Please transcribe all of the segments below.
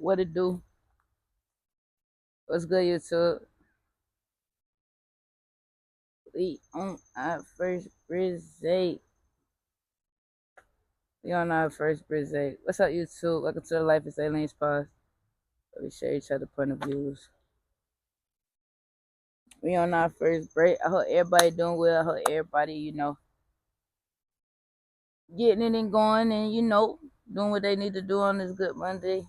What it do? What's good, YouTube? We on our first Brizzy. We on our first Brizzy. What's up, YouTube? Welcome to the Life is Aliens Pause. We share each other point of views. We on our first break. I hope everybody doing well. I hope everybody, getting it and going and, doing what they need to do on this good Monday.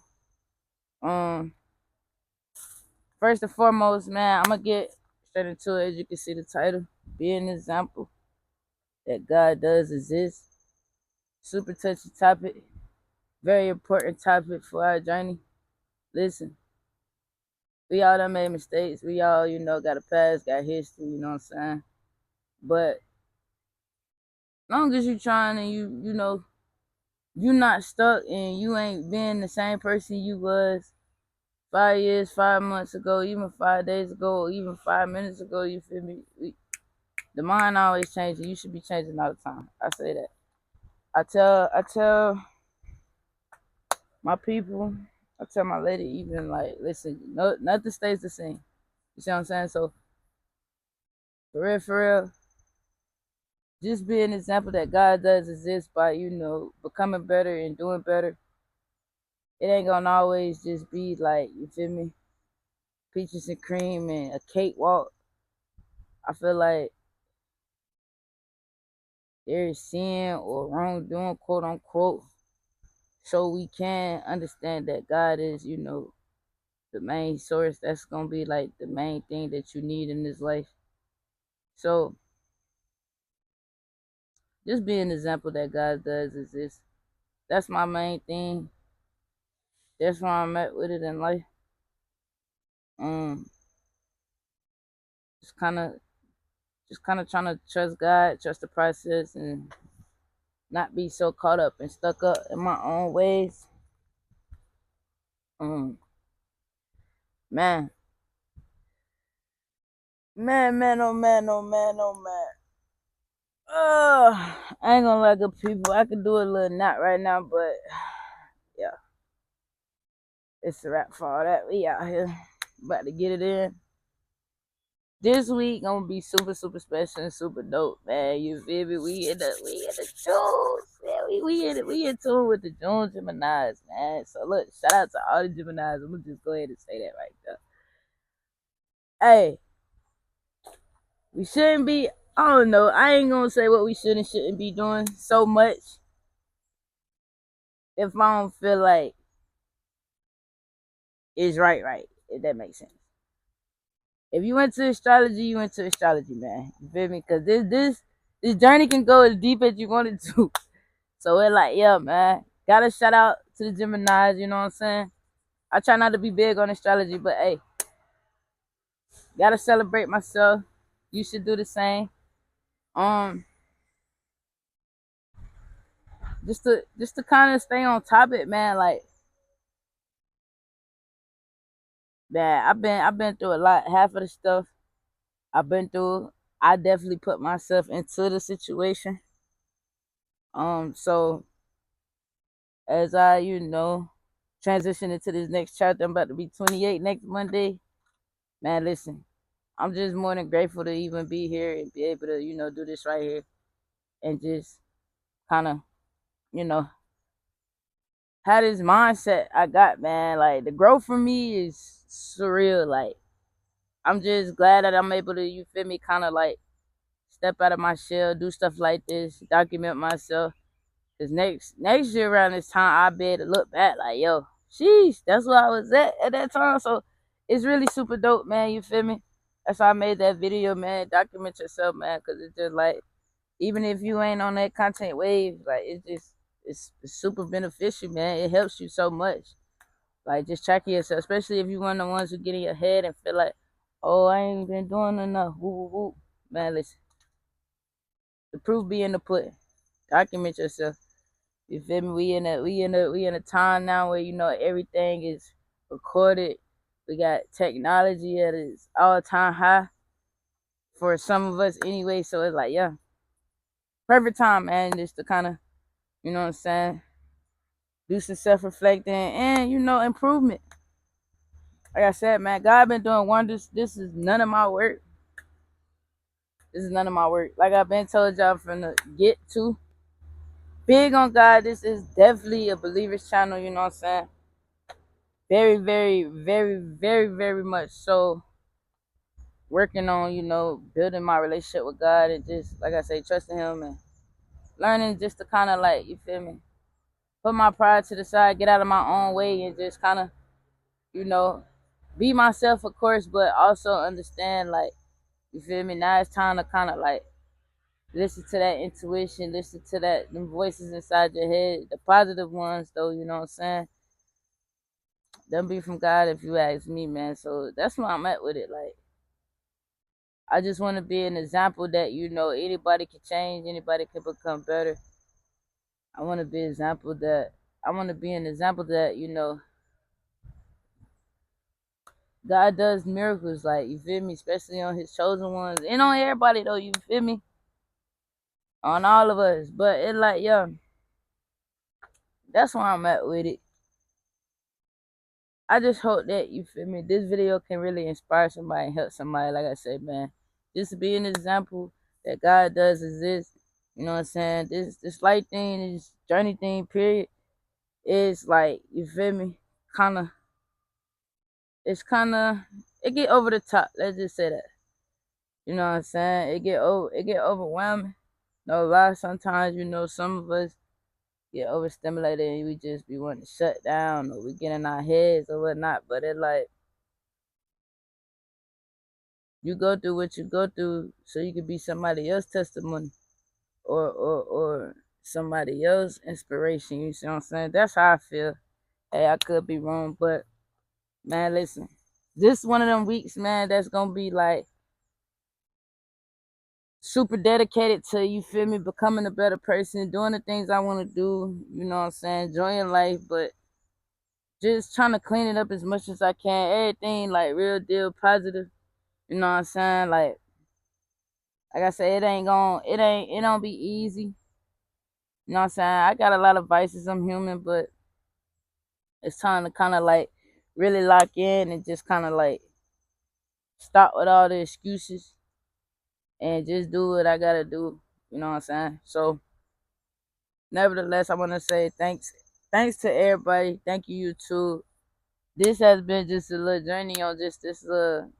First and foremost, man, I'm gonna get straight into it. As you can see the title, be an example that God does exist. Super touchy topic, very important topic for our journey. Listen, we all done made mistakes. We all, got a past, got history, you know what I'm saying? But long as you trying and you not stuck and you ain't been the same person you was 5 years, 5 months ago, even 5 days ago, or even 5 minutes ago, you feel me? The mind always changing. You should be changing all the time. I say that. I tell my people, I tell my lady even like, listen, no, nothing stays the same. You see what I'm saying? So for real, just be an example that God does exist by, becoming better and doing better. It ain't gonna always just be like, you feel me, peaches and cream and a cakewalk. I feel like there is sin or wrongdoing, quote unquote. So we can understand that God is, the main source. That's gonna be like the main thing that you need in this life. So just be an example that God does exist. That's my main thing. That's where I'm at with it in life. Um, just kind of trying to trust God, trust the process, and not be so caught up and stuck up in my own ways. Um, man, man, oh man, oh man, oh man. I ain't gonna lie, good people. I could do a little nap right now, but yeah, it's a wrap for all that. We out here about to get it in. This week gonna be super special and super dope, man. You feel me? We in the tunes, man. We in tune with the June Geminis, man. So look, shout out to all the Geminis. I'm gonna just go ahead and say that right there. Hey, we shouldn't be. I don't know. I ain't gonna say what we should and shouldn't be doing so much if I don't feel like it's right. If that makes sense. If you went to astrology, you went to astrology, man. You feel me? Cause this journey can go as deep as you want it to. So we're like, yeah, man. Gotta shout out to the Geminis, you know what I'm saying? I try not to be big on astrology, but hey, gotta celebrate myself. You should do the same. Um, just to kind of stay on topic, man. Like, man, I've been through a lot. Half of the stuff I've been through, I definitely put myself into the situation. So as I, transition into this next chapter, I'm about to be 28 next Monday. Man, listen, I'm just more than grateful to even be here and be able to, do this right here and just kind of, you know, have this mindset I got, man. Like the growth for me is surreal. Like I'm just glad that I'm able to, you feel me, kind of like step out of my shell, do stuff like this, document myself. Cause next year around this time, I be able to look back like, yo, sheesh, that's where I was at that time. So it's really super dope, man. You feel me? That's why I made that video, man. Document yourself, man. Cause it's just like, even if you ain't on that content wave, like it's super beneficial, man. It helps you so much. Like just tracking yourself, especially if you one of the ones who get in your head and feel like, oh, I ain't been doing enough. Woo, woo, woo. Man, listen, the proof be in the pudding. Document yourself. You feel me? We in a time now where everything is recorded. We got technology at its all time high for some of us anyway. So it's like, yeah, perfect time, man, just to kind of, you know what I'm saying, do some self reflecting and improvement. like I said, man, God been doing wonders. This is none of my work. This is none of my work. Like I've been told y'all from the get to. Big on God. This is definitely a believer's channel, you know what I'm saying? Very, very, very, very, very much so working on, building my relationship with God and just, like I say, trusting Him and learning just to kind of like, you feel me, put my pride to the side, get out of my own way and just kind of, you know, be myself, of course, but also understand, like, you feel me, now it's time to kind of like listen to that intuition, listen to them voices inside your head, the positive ones, though, you know what I'm saying? Them be from God if you ask me, man. So that's where I'm at with it. Like, I just want to be an example that, anybody can change, anybody can become better. I want to be an example that, I want to be an example that, God does miracles, like, you feel me? Especially on His chosen ones. And on everybody, though, you feel me? On all of us. But it like, yeah, that's where I'm at with it. I just hope that, you feel me, this video can really inspire somebody and help somebody. Like I said, man, just to be an example that God does exist. You know what I'm saying? This light thing, this journey thing, period, is like, you feel me, kind of, it's kind of, it get over the top. Let's just say that. You know what I'm saying? It get overwhelming. No lie, sometimes, some of us get overstimulated and we just be wanting to shut down or we get in our heads or whatnot. But it like, you go through what you go through so you can be somebody else's testimony or somebody else's inspiration. You see what I'm saying? That's how I feel. Hey, I could be wrong, but man, listen. This one of them weeks, man, that's gonna be like super dedicated to, you feel me, becoming a better person, doing the things I wanna do, you know what I'm saying, enjoying life, but just trying to clean it up as much as I can. Everything like real deal positive. You know what I'm saying? Like I said, it don't be easy. You know what I'm saying? I got a lot of vices. I'm human, but it's time to kind of like really lock in and just kind of like stop with all the excuses and just do what I gotta do. You know what I'm saying? So, nevertheless, I want to say thanks to everybody. Thank you, YouTube. This has been just a little journey on just this little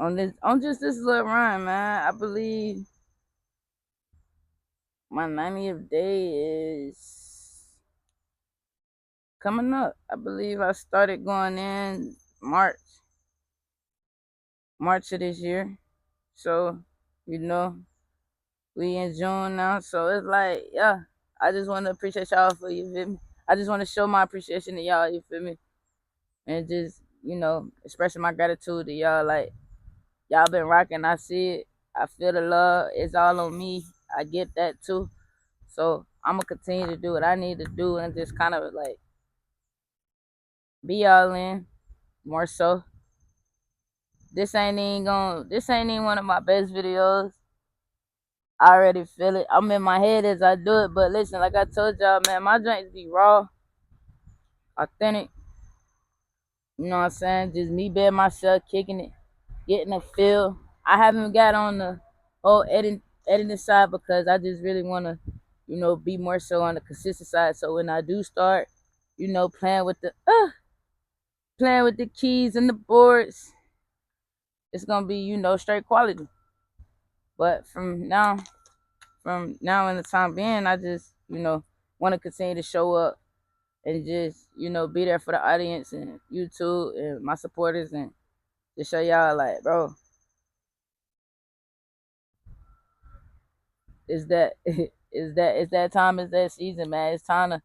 on just this little run, man. I believe my 90th day is coming up. I believe I started going in March of this year. So, you know, we in June now. So it's like, yeah, I just want to appreciate y'all for, you feel me? I just want to show my appreciation to y'all, you feel me? And just, expressing my gratitude to y'all. Like, y'all been rocking. I see it. I feel the love. It's all on me. I get that too. So I'm going to continue to do what I need to do and just kind of like be all in more so. This ain't even one of my best videos. I already feel it. I'm in my head as I do it. But listen, like I told y'all, man, my joints be raw, authentic. You know what I'm saying? Just me being myself, kicking it, getting a feel. I haven't got on the whole editing side because I just really want to, be more so on the consistent side. So when I do start, playing with the keys and the boards, it's gonna be, straight quality. But from now in the time being, I just, want to continue to show up and just, be there for the audience and YouTube and my supporters and to show y'all like, bro, is that is that time, is that season, man. It's time to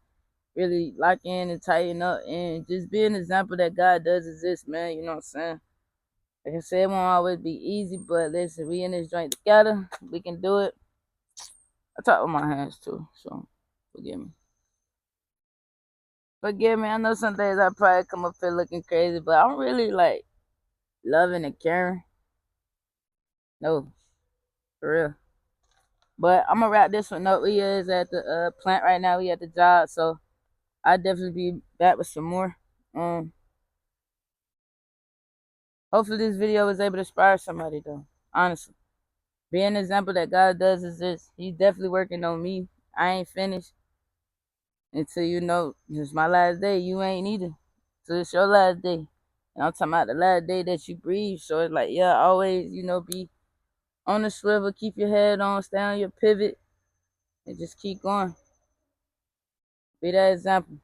really lock in and tighten up and just be an example that God does exist, man. You know what I'm saying? Like I said, it won't always be easy, but listen, we in this joint together. We can do it. I talk with my hands too, so forgive me. Forgive me. I know some days I probably come up here looking crazy, but I'm really like loving and caring. No, for real. But I'm gonna wrap this one up. We is at the plant right now. We at the job, so I'll definitely be back with some more. Um, Hopefully this video was able to inspire somebody though. Honestly. Be an example that God does is this. He's definitely working on me. I ain't finished until it's my last day. You ain't either. So it's your last day. And I'm talking about the last day that you breathe. So it's like, yeah, always, be on the swivel, keep your head on, stay on your pivot, and just keep going. Be that example.